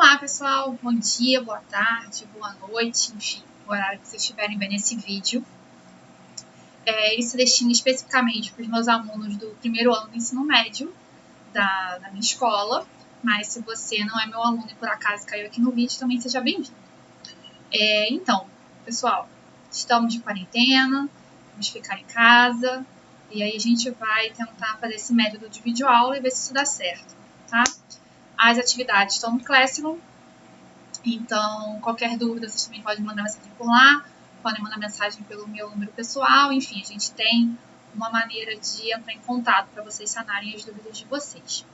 Olá pessoal, bom dia, boa tarde, boa noite, enfim, o horário que vocês estiverem vendo esse vídeo. Ele se destina especificamente para os meus alunos do primeiro ano do ensino médio da minha escola, mas se você não é meu aluno e por acaso caiu aqui no vídeo, também seja bem-vindo. Então, pessoal, estamos de quarentena, vamos ficar em casa, e aí a gente vai tentar fazer esse método de videoaula e ver se isso dá certo, tá? As atividades estão no Classroom, então qualquer dúvida vocês também podem mandar mensagem por lá, podem mandar mensagem pelo meu número pessoal, enfim, a gente tem uma maneira de entrar em contato para vocês sanarem as dúvidas de vocês.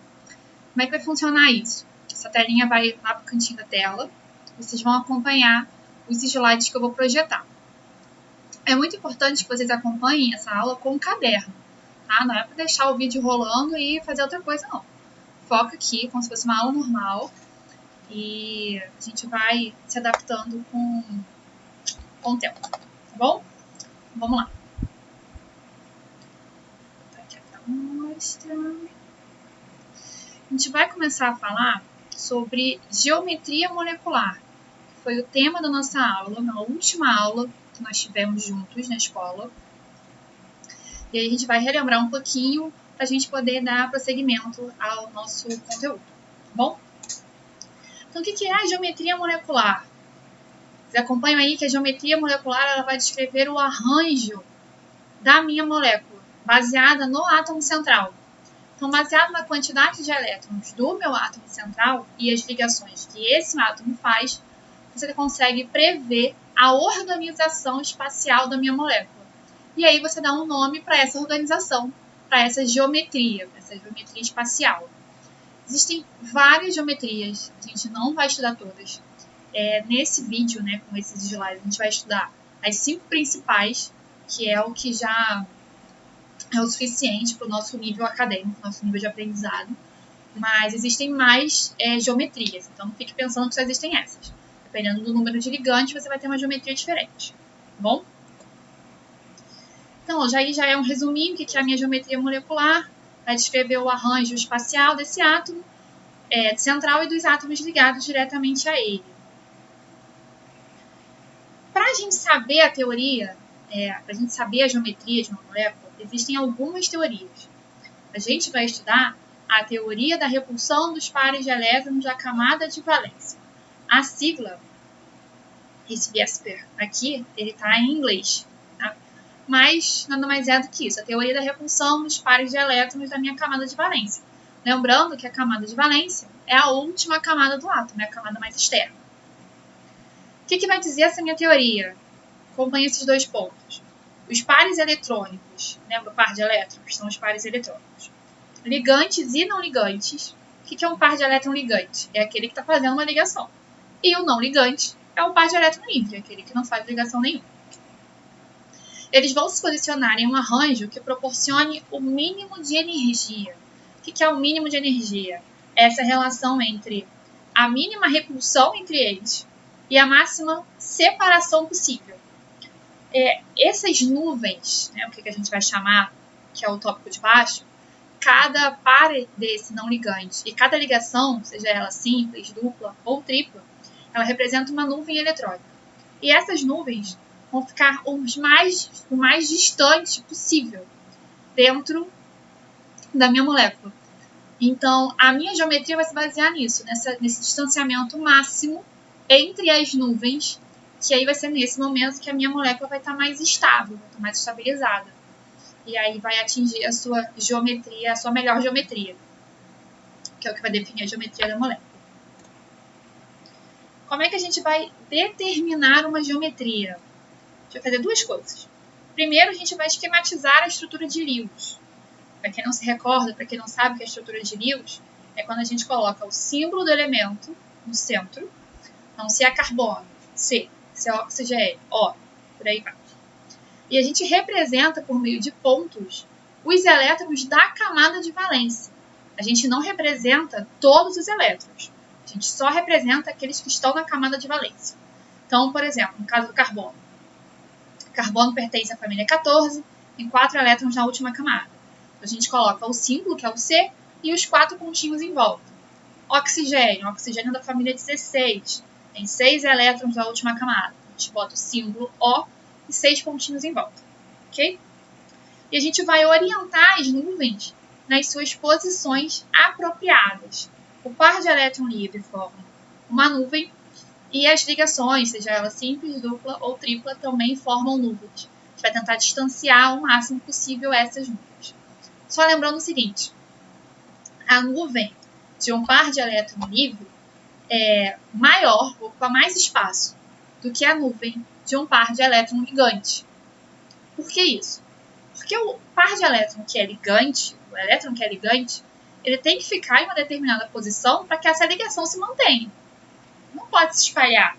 Como é que vai funcionar isso? Essa telinha vai lá para o cantinho da tela, vocês vão acompanhar os slides que eu vou projetar. É muito importante que vocês acompanhem essa aula com um caderno, tá? Não é para deixar o vídeo rolando e fazer outra coisa, não. Foca aqui, como se fosse uma aula normal, e a gente vai se adaptando com o tempo, tá bom? Vamos lá. Aqui a mostra. A gente vai começar a falar sobre geometria molecular, que foi o tema da nossa aula, na última aula que nós tivemos juntos na escola. E aí a gente vai relembrar um pouquinho para a gente poder dar prosseguimento ao nosso conteúdo, tá bom? Então, o que é a geometria molecular? Vocês acompanham aí que a geometria molecular ela vai descrever o arranjo da minha molécula, baseada no átomo central. Então, baseado na quantidade de elétrons do meu átomo central e as ligações que esse átomo faz, você consegue prever a organização espacial da minha molécula. E aí você dá um nome para essa organização, para essa geometria espacial. Existem várias geometrias, a gente não vai estudar todas. Nesse vídeo, né, com esses slides, a gente vai estudar as 5 principais, que é o que já é o suficiente para o nosso nível acadêmico, nosso nível de aprendizado. Mas existem mais geometrias, então não fique pensando que só existem essas. Dependendo do número de ligantes, você vai ter uma geometria diferente, tá bom? Então, já é um resuminho do que é a minha geometria molecular. Vai descrever o arranjo espacial desse átomo central e dos átomos ligados diretamente a ele. Para a gente saber a teoria, para a gente saber a geometria de uma molécula, existem algumas teorias. A gente vai estudar a teoria da repulsão dos pares de elétrons da camada de valência. A sigla, esse VSEPR aqui, ele está em inglês, tá? Mas nada mais é do que isso, a teoria da repulsão dos pares de elétrons da minha camada de valência. Lembrando que a camada de valência é a última camada do átomo, é a camada mais externa. O que vai dizer essa minha teoria? Acompanhe esses 2 pontos. Os pares eletrônicos, lembra o par de elétrons? São os pares eletrônicos. Ligantes e não ligantes. O que é um par de elétron ligante? É aquele que está fazendo uma ligação. E o não ligante é um par de elétron livre, aquele que não faz ligação nenhuma. Eles vão se posicionar em um arranjo que proporcione o mínimo de energia. O que é o mínimo de energia? Essa relação entre a mínima repulsão entre eles e a máxima separação possível. Essas nuvens, né, o que a gente vai chamar, que é o tópico de baixo, cada par desse não ligante e cada ligação, seja ela simples, dupla ou tripla, ela representa uma nuvem eletrônica. E essas nuvens vão ficar o mais distante possível dentro da minha molécula. Então, a minha geometria vai se basear nisso, nesse distanciamento máximo entre as nuvens, que aí vai ser nesse momento que a minha molécula vai estar mais estável, vai estar mais estabilizada. E aí vai atingir a sua geometria, a sua melhor geometria, que é o que vai definir a geometria da molécula. Como é que a gente vai determinar uma geometria? A gente vai fazer 2 coisas. Primeiro, a gente vai esquematizar a estrutura de Lewis. Para quem não se recorda, para quem não sabe o que é a estrutura de Lewis, é quando a gente coloca o símbolo do elemento no centro. Então, se é carbono, C. Se é oxigênio, O. Por aí vai. E a gente representa, por meio de pontos, os elétrons da camada de valência. A gente não representa todos os elétrons. A gente só representa aqueles que estão na camada de valência. Então, por exemplo, no caso do carbono. O carbono pertence à família 14, tem 4 elétrons na última camada. A gente coloca o símbolo, que é o C, e os 4 pontinhos em volta. Oxigênio. Oxigênio da família 16. Tem 6 elétrons na última camada. A gente bota o símbolo O e 6 pontinhos em volta. Ok? E a gente vai orientar as nuvens nas suas posições apropriadas. O par de elétron livre forma uma nuvem e as ligações, seja ela simples, dupla ou tripla, também formam nuvens. A gente vai tentar distanciar o máximo possível essas nuvens. Só lembrando o seguinte, a nuvem de um par de elétron livre é maior, ocupa mais espaço do que a nuvem de um par de elétron ligante. Por que isso? Porque o par de elétron que é ligante, o elétron que é ligante, ele tem que ficar em uma determinada posição para que essa ligação se mantenha. Não pode se espalhar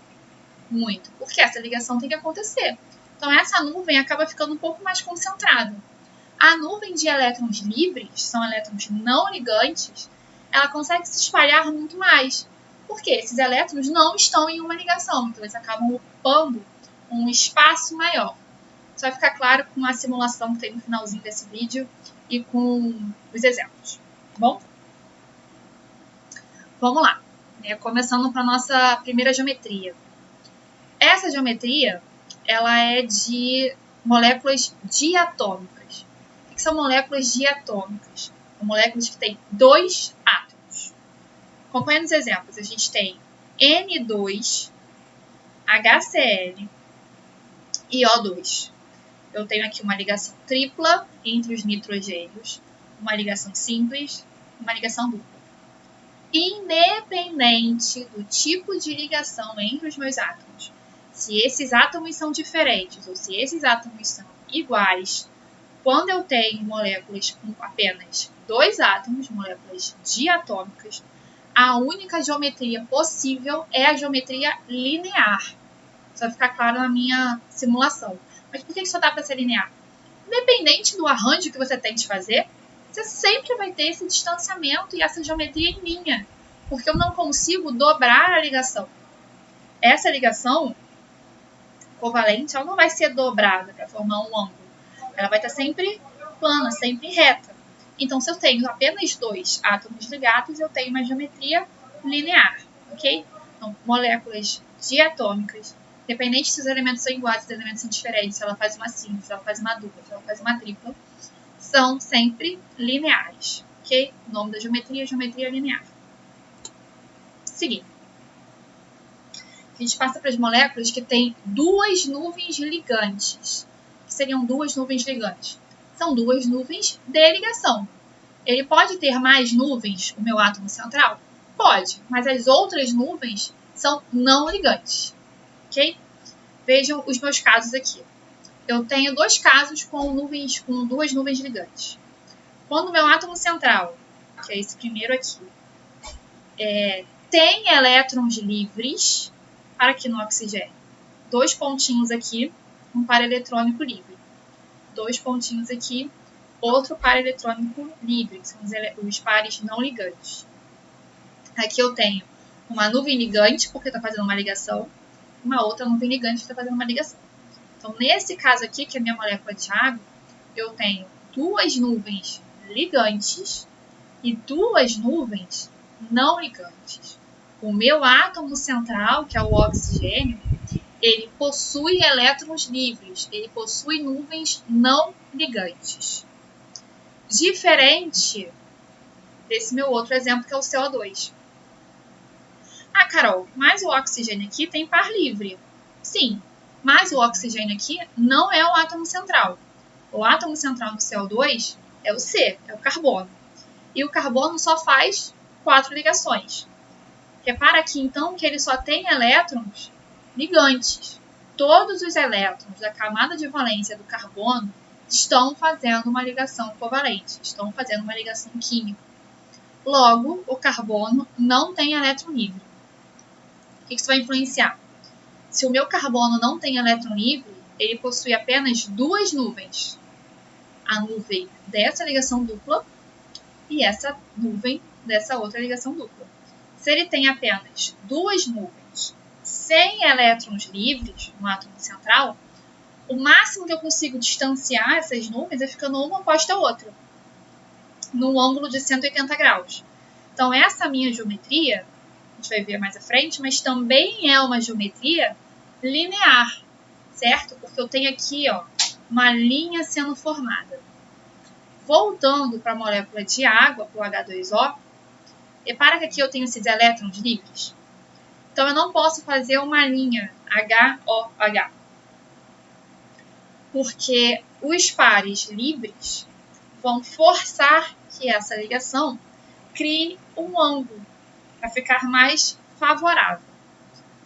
muito, porque essa ligação tem que acontecer. Então, essa nuvem acaba ficando um pouco mais concentrada. A nuvem de elétrons livres, são elétrons não ligantes, ela consegue se espalhar muito mais, porque esses elétrons não estão em uma ligação, então eles acabam ocupando um espaço maior. Isso vai ficar claro com a simulação que tem no finalzinho desse vídeo e com os exemplos, tá bom? Vamos lá, começando para a nossa primeira geometria. Essa geometria, ela é de moléculas diatômicas. O que são moléculas diatômicas? São moléculas que têm 2 átomos. Acompanhando os exemplos, a gente tem N2, HCl e O2. Eu tenho aqui uma ligação tripla entre os nitrogênios, uma ligação simples, uma ligação dupla. Independente do tipo de ligação entre os meus átomos, se esses átomos são diferentes ou se esses átomos são iguais, quando eu tenho moléculas com apenas 2 átomos, moléculas diatômicas, a única geometria possível é a geometria linear. Isso vai ficar claro na minha simulação. Mas por que só dá para ser linear? Independente do arranjo que você tente fazer, você sempre vai ter esse distanciamento e essa geometria em linha, porque eu não consigo dobrar a ligação. Essa ligação covalente, ela não vai ser dobrada para formar um ângulo. Ela vai estar sempre plana, sempre reta. Então, se eu tenho apenas 2 átomos ligados, eu tenho uma geometria linear, ok? Então, moléculas diatômicas, independente se os elementos são iguais, se os elementos são diferentes, se ela faz uma simples, se ela faz uma dupla, se ela faz uma tripla, são sempre lineares, ok? O nome da geometria é geometria linear. Seguindo. A gente passa para as moléculas que têm 2 nuvens ligantes. O que seriam 2 nuvens ligantes? São 2 nuvens de ligação. Ele pode ter mais nuvens, o meu átomo central? Pode, mas as outras nuvens são não ligantes, ok? Vejam os meus casos aqui. Eu tenho 2 casos com 2 nuvens ligantes. Quando o meu átomo central, que é esse primeiro aqui, tem elétrons livres, para aqui no oxigênio, 2 pontinhos aqui, um par eletrônico livre. 2 pontinhos aqui, outro par eletrônico livre, que são os pares não ligantes. Aqui eu tenho uma nuvem ligante, porque está fazendo uma ligação, uma outra nuvem ligante que está fazendo uma ligação. Então, nesse caso aqui, que é a minha molécula de água, eu tenho 2 nuvens ligantes e 2 nuvens não ligantes. O meu átomo central, que é o oxigênio, ele possui elétrons livres, ele possui nuvens não ligantes. Diferente desse meu outro exemplo, que é o CO2. Ah, Carol, mas o oxigênio aqui tem par livre. Sim, mas o oxigênio aqui não é o átomo central. O átomo central do CO2 é o C, é o carbono. E o carbono só faz 4 ligações. Repara aqui, então, que ele só tem elétrons ligantes. Todos os elétrons da camada de valência do carbono estão fazendo uma ligação covalente, estão fazendo uma ligação química. Logo, o carbono não tem elétron livre. O que isso vai influenciar? Se o meu carbono não tem elétron livre, ele possui apenas 2 nuvens. A nuvem dessa ligação dupla e essa nuvem dessa outra ligação dupla. Se ele tem apenas 2 nuvens sem elétrons livres no átomo central, o máximo que eu consigo distanciar essas nuvens é ficando uma oposta à outra, num ângulo de 180 graus. Então, essa minha geometria, a gente vai ver mais à frente, mas também é uma geometria linear, certo? Porque eu tenho aqui, ó, uma linha sendo formada. Voltando para a molécula de água, para o H2O, repara que aqui eu tenho esses elétrons livres. Então, eu não posso fazer uma linha HOH, porque os pares livres vão forçar que essa ligação crie um ângulo para ficar mais favorável.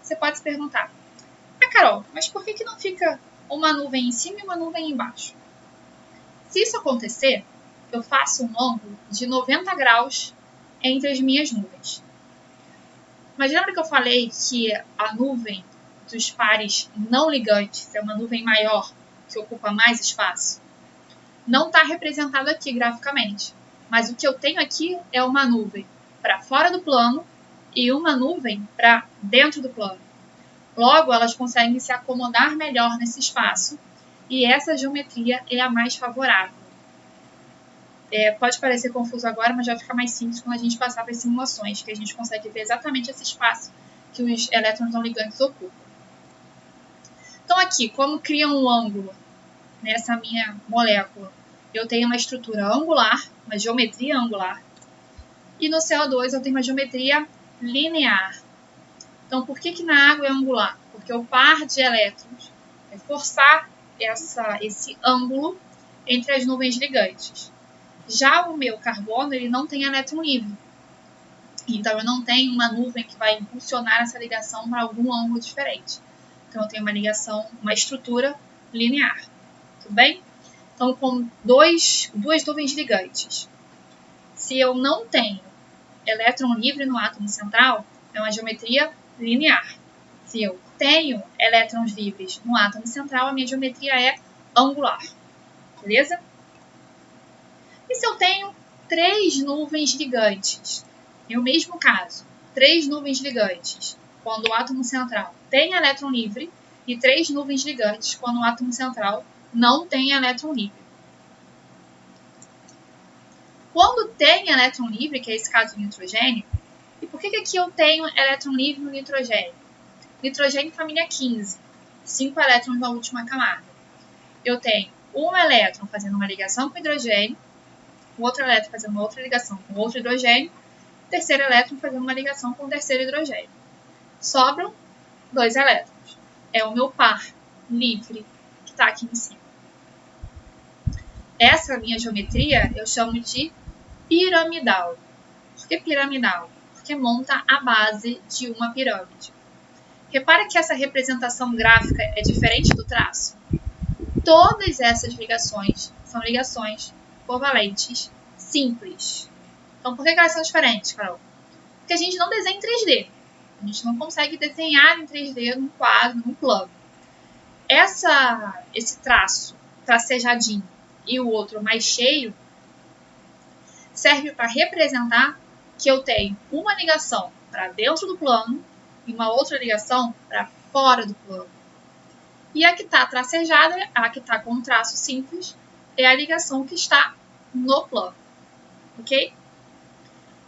Você pode se perguntar, Carol, mas por que não fica uma nuvem em cima e uma nuvem embaixo? Se isso acontecer, eu faço um ângulo de 90 graus entre as minhas nuvens. Mas lembra que eu falei que a nuvem dos pares não ligantes é uma nuvem maior, que ocupa mais espaço? Não está representado aqui graficamente, mas o que eu tenho aqui é uma nuvem para fora do plano e uma nuvem para dentro do plano. Logo, elas conseguem se acomodar melhor nesse espaço e essa geometria é a mais favorável. Pode parecer confuso agora, mas vai ficar mais simples quando a gente passar para as simulações, que a gente consegue ver exatamente esse espaço que os elétrons não ligantes ocupam. Então aqui, como cria um ângulo nessa minha molécula, eu tenho uma estrutura angular, uma geometria angular, e no CO2 eu tenho uma geometria linear. Então, por que na água é angular? Porque o par de elétrons vai forçar esse ângulo entre as nuvens ligantes. Já o meu carbono, ele não tem elétron livre. Então, eu não tenho uma nuvem que vai impulsionar essa ligação para algum ângulo diferente. Então, eu tenho uma estrutura linear. Tudo bem? Então, com duas nuvens ligantes. Se eu não tenho elétron livre no átomo central, é uma geometria linear. Se eu tenho elétrons livres no átomo central, a minha geometria é angular. Beleza? E se eu tenho 3 nuvens ligantes? É o mesmo caso. 3 nuvens ligantes, quando o átomo central tem elétron livre, e 3 nuvens ligantes, quando o átomo central não tem elétron livre. Quando tem elétron livre, que é esse caso do nitrogênio, e por que aqui eu tenho elétron livre no nitrogênio? Nitrogênio família 15, 5 elétrons na última camada. Eu tenho um elétron fazendo uma ligação com hidrogênio, o outro elétron fazendo uma outra ligação com outro hidrogênio, o terceiro elétron fazendo uma ligação com o terceiro hidrogênio. Sobram 2 elétrons. É o meu par livre que está aqui em cima. Essa minha geometria eu chamo de piramidal. Por que piramidal? Porque monta a base de uma pirâmide. Repara que essa representação gráfica é diferente do traço. Todas essas ligações são ligações covalentes simples. Então, por que elas são diferentes, Carol? Porque a gente não desenha em 3D. A gente não consegue desenhar em 3D num quadro, num plano. Esse traço tracejadinho e o outro mais cheio serve para representar que eu tenho uma ligação para dentro do plano e uma outra ligação para fora do plano. E a que está tracejada, a que está com um traço simples, é a ligação que está no plano. Ok?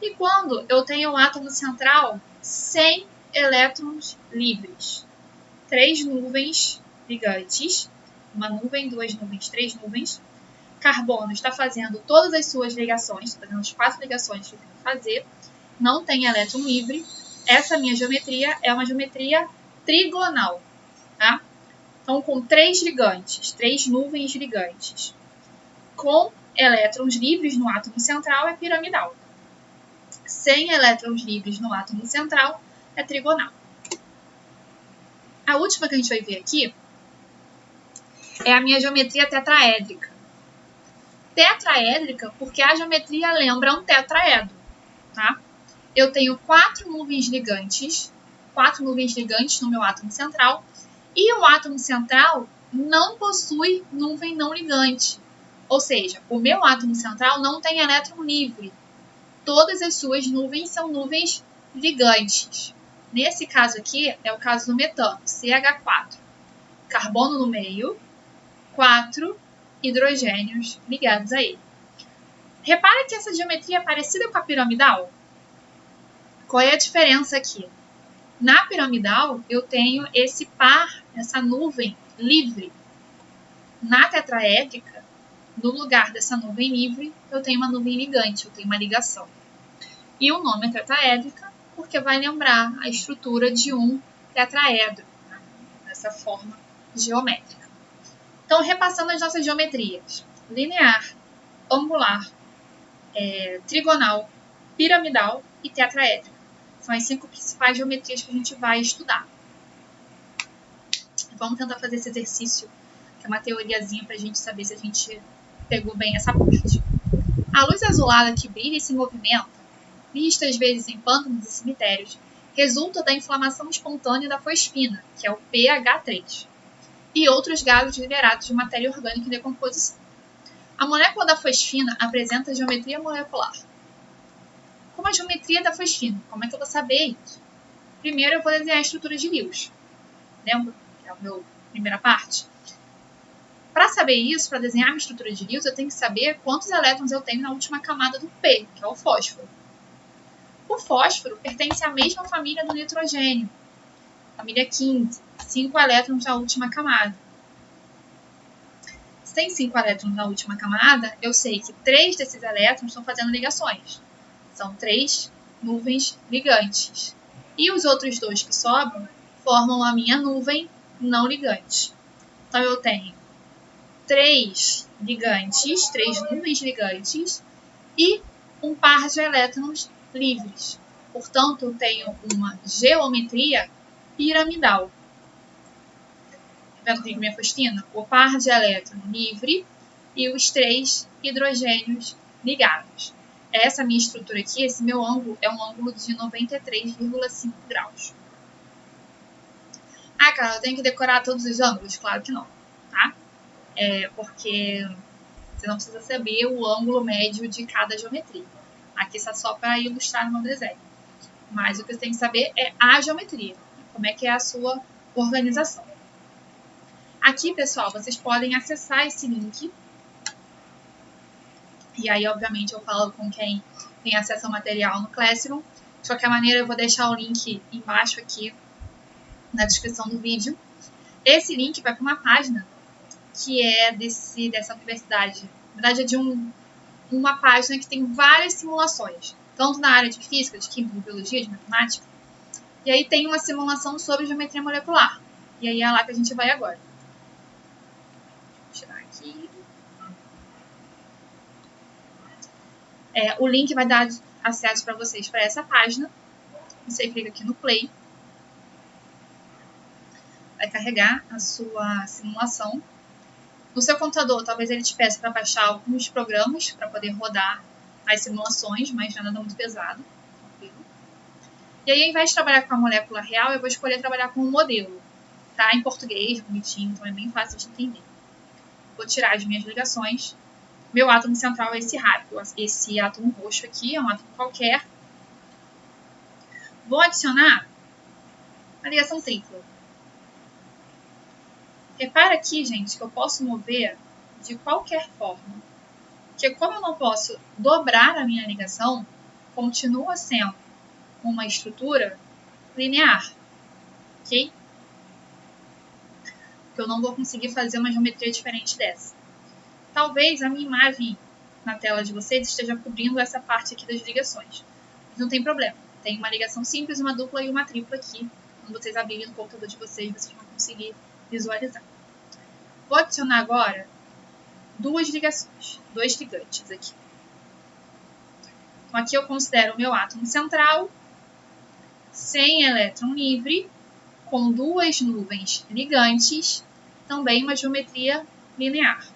E quando eu tenho um átomo central sem elétrons livres, 3 nuvens ligantes, uma nuvem, 2 nuvens, 3 nuvens, carbono está fazendo todas as suas ligações, está fazendo as 4 ligações que eu tenho que fazer, não tem elétron livre. Essa minha geometria é uma geometria trigonal, tá? Então, com 3 ligantes, 3 nuvens ligantes, com elétrons livres no átomo central é piramidal. Sem elétrons livres no átomo central é trigonal. A última que a gente vai ver aqui é a minha geometria tetraédrica. Tetraédrica porque a geometria lembra um tetraedro, tá? Eu tenho 4 nuvens ligantes no meu átomo central, e o átomo central não possui nuvem não ligante. Ou seja, o meu átomo central não tem elétron livre. Todas as suas nuvens são nuvens ligantes. Nesse caso aqui, é o caso do metano, CH4. Carbono no meio, 4 hidrogênios ligados a ele. Repara que essa geometria é parecida com a piramidal. Qual é a diferença aqui? Na piramidal, eu tenho esse par, essa nuvem livre. Na tetraédrica, no lugar dessa nuvem livre, eu tenho uma nuvem ligante, eu tenho uma ligação. E o nome é tetraédrica porque vai lembrar a estrutura de um tetraedro, tá? Dessa forma geométrica. Então, repassando as nossas geometrias. Linear, angular, trigonal, piramidal e tetraédrica. São as 5 principais geometrias que a gente vai estudar. Vamos tentar fazer esse exercício, que é uma teoriazinha para a gente saber se a gente pegou bem essa parte. A luz azulada que brilha e se movimenta, vista às vezes em pântanos e cemitérios, resulta da inflamação espontânea da fosfina, que é o pH3, e outros gases liberados de matéria orgânica em decomposição. A molécula da fosfina apresenta geometria molecular. Como a geometria da fosfina? Como é que eu vou saber isso? Primeiro eu vou desenhar a estrutura de Lewis. Lembra? Que é a minha primeira parte. Para saber isso, para desenhar a minha estrutura de Lewis, eu tenho que saber quantos elétrons eu tenho na última camada do P, que é o fósforo. O fósforo pertence à mesma família do nitrogênio, família 15, 5 elétrons na última camada. Se tem 5 elétrons na última camada, eu sei que 3 desses elétrons estão fazendo ligações. São 3 nuvens ligantes. E os outros 2 que sobram formam a minha nuvem não ligante. Então eu tenho 3 ligantes, 3 nuvens ligantes e um par de elétrons livres. Portanto, eu tenho uma geometria piramidal. Vendo comigo minha fosfina? O par de elétron livre e os 3 hidrogênios ligados. Essa minha estrutura aqui, esse meu ângulo, é um ângulo de 93,5 graus. Ah, cara, eu tenho que decorar todos os ângulos? Claro que não, tá? Porque você não precisa saber o ângulo médio de cada geometria. Aqui está só para ilustrar no meu desenho. Mas o que você tem que saber é a geometria, como é que é a sua organização. Aqui, pessoal, vocês podem acessar esse link. E aí, obviamente, eu falo com quem tem acesso ao material no Classroom. De qualquer maneira, eu vou deixar o link embaixo aqui na descrição do vídeo. Esse link vai para uma página que é dessa universidade. Na verdade, é de uma página que tem várias simulações, tanto na área de física, de química, de biologia, de matemática. E aí tem uma simulação sobre geometria molecular. E aí é lá que a gente vai agora. Vou tirar aqui. O link vai dar acesso para vocês para essa página. Você clica aqui no Play. Vai carregar a sua simulação. No seu computador, talvez ele te peça para baixar alguns programas para poder rodar as simulações, mas nada muito pesado. Tranquilo. E aí, ao invés de trabalhar com a molécula real, eu vou escolher trabalhar com um modelo. Tá? Em português, bonitinho, então é bem fácil de entender. Vou tirar as minhas ligações. Meu átomo central é esse rápido. Esse átomo roxo aqui é um átomo qualquer. Vou adicionar a ligação tripla. Repara aqui, gente, que eu posso mover de qualquer forma. Porque como eu não posso dobrar a minha ligação, continua sendo uma estrutura linear. Ok? Porque eu não vou conseguir fazer uma geometria diferente dessa. Talvez a minha imagem na tela de vocês esteja cobrindo essa parte aqui das ligações. Mas não tem problema. Tem uma ligação simples, uma dupla e uma tripla aqui. Quando vocês abrirem no computador de vocês vão conseguir visualizar. Vou adicionar agora 2 ligações, 2 ligantes aqui. Então aqui eu considero o meu átomo central, sem elétron livre, com 2 nuvens ligantes, também uma geometria linear.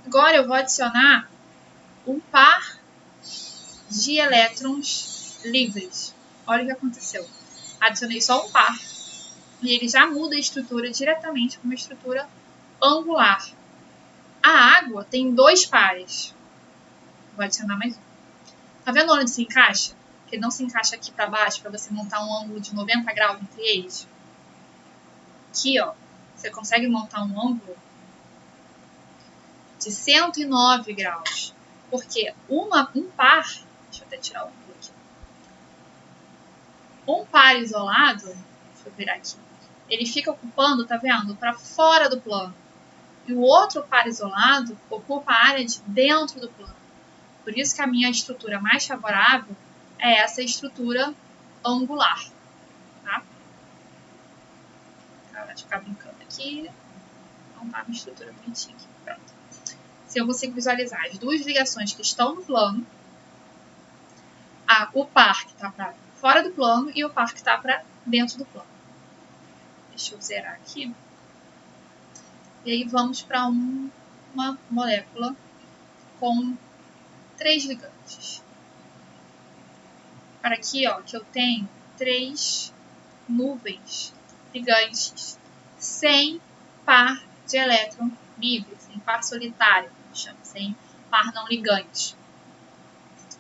Agora eu vou adicionar um par de elétrons livres. Olha o que aconteceu. Adicionei só um par e ele já muda a estrutura diretamente para uma estrutura angular. A água tem 2 pares. Vou adicionar mais um. Tá vendo onde se encaixa? Que ele não se encaixa aqui para baixo para você montar um ângulo de 90 graus entre eles. Aqui, ó, você consegue montar um ângulo de 109 graus. Porque um par... Deixa eu até tirar o ângulo aqui. Um par isolado, deixa eu virar aqui, ele fica ocupando, tá vendo, para fora do plano. E o outro par isolado ocupa a área de dentro do plano. Por isso que a minha estrutura mais favorável é essa estrutura angular. Tá? Vai ficar brincando aqui. Então tá uma estrutura bonitinha aqui. Pronto. Se eu consigo visualizar as duas ligações que estão no plano, o par que está para fora do plano e o par que está para dentro do plano. Deixa eu zerar aqui. E aí vamos para uma molécula com 3 ligantes. Para aqui, ó, que eu tenho 3 nuvens ligantes sem par de elétron livre, sem par solitário, chama, sem par não ligante.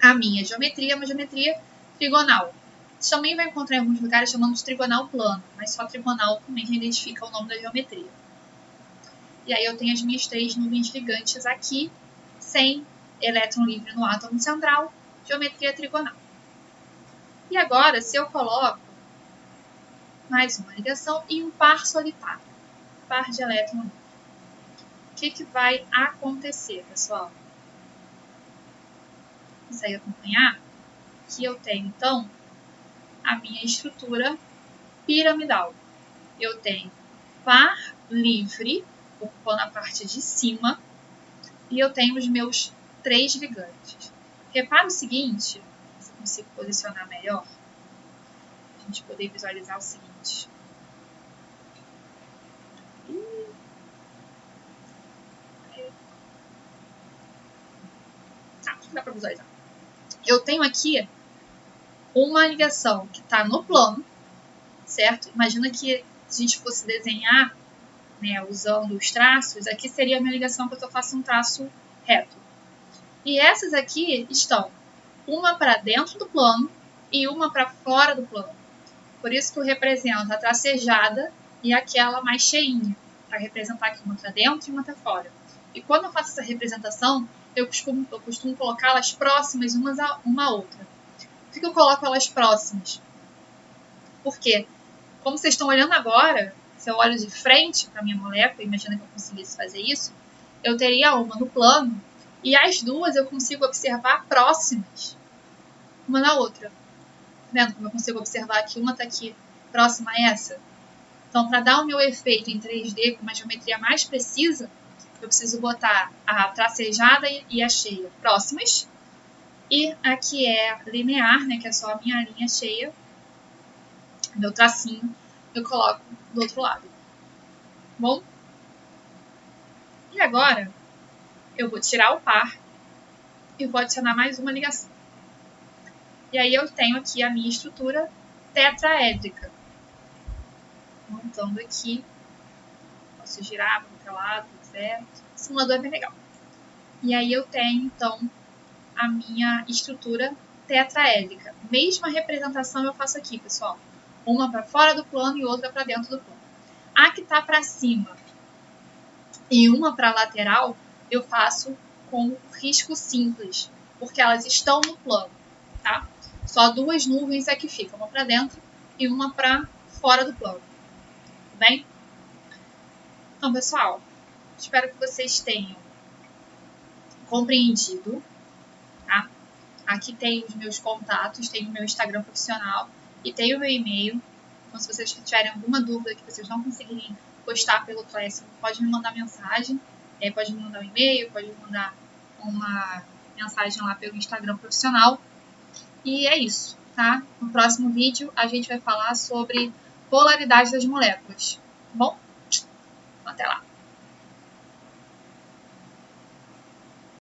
A minha geometria é uma geometria trigonal. Você também vai encontrar em alguns lugares chamando de trigonal plano, mas só trigonal também já identifica o nome da geometria. E aí eu tenho as minhas 3 nuvens ligantes aqui, sem elétron livre no átomo central, geometria trigonal. E agora, se eu coloco mais uma ligação e um par solitário, par de elétron livre, o que vai acontecer, pessoal? Consegue acompanhar? Que eu tenho, então, a minha estrutura piramidal. Eu tenho par livre, ocupando a parte de cima, e eu tenho os meus 3 ligantes. Repara o seguinte, se eu consigo posicionar melhor, a gente poder visualizar o seguinte. Acho que dá para visualizar. Eu tenho aqui uma ligação que está no plano, certo? Imagina que se a gente fosse desenhar, né, usando os traços, aqui seria a minha ligação que eu faço um traço reto. E essas aqui estão uma para dentro do plano e uma para fora do plano. Por isso que eu represento a tracejada e aquela mais cheinha, para representar que uma está dentro e uma está fora. E quando eu faço essa representação, eu costumo colocá-las próximas uma à outra. Por que eu coloco elas próximas? Porque, como vocês estão olhando agora, se eu olho de frente para a minha molécula, imagina que eu conseguisse fazer isso, eu teria uma no plano e as duas eu consigo observar próximas uma na outra. Tá vendo como eu consigo observar que uma está aqui próxima a essa? Então, para dar o meu efeito em 3D com uma geometria mais precisa, eu preciso botar a tracejada e a cheia próximas. E aqui é linear, né, que é só a minha linha cheia, meu tracinho, eu coloco do outro lado. Bom? E agora, eu vou tirar o par e vou adicionar mais uma ligação. E aí eu tenho aqui a minha estrutura tetraédrica. Montando aqui. Posso girar para qualquer lado, quiser. O simulador é bem legal. E aí eu tenho, então, a minha estrutura tetraédrica. Mesma representação eu faço aqui, pessoal. Uma para fora do plano e outra para dentro do plano. A que está para cima e uma para a lateral, eu faço com risco simples, porque elas estão no plano, tá? Só 2 nuvens é que ficam, uma para dentro e uma para fora do plano, tudo bem? Então, pessoal, espero que vocês tenham compreendido, tá? Aqui tem os meus contatos, tem o meu Instagram profissional e tem o meu e-mail. Então, se vocês tiverem alguma dúvida que vocês não conseguirem postar pelo Classroom, pode me mandar mensagem, pode me mandar um e-mail, pode me mandar uma mensagem lá pelo Instagram profissional. E é isso, tá? No próximo vídeo a gente vai falar sobre polaridade das moléculas, tá bom? Até lá!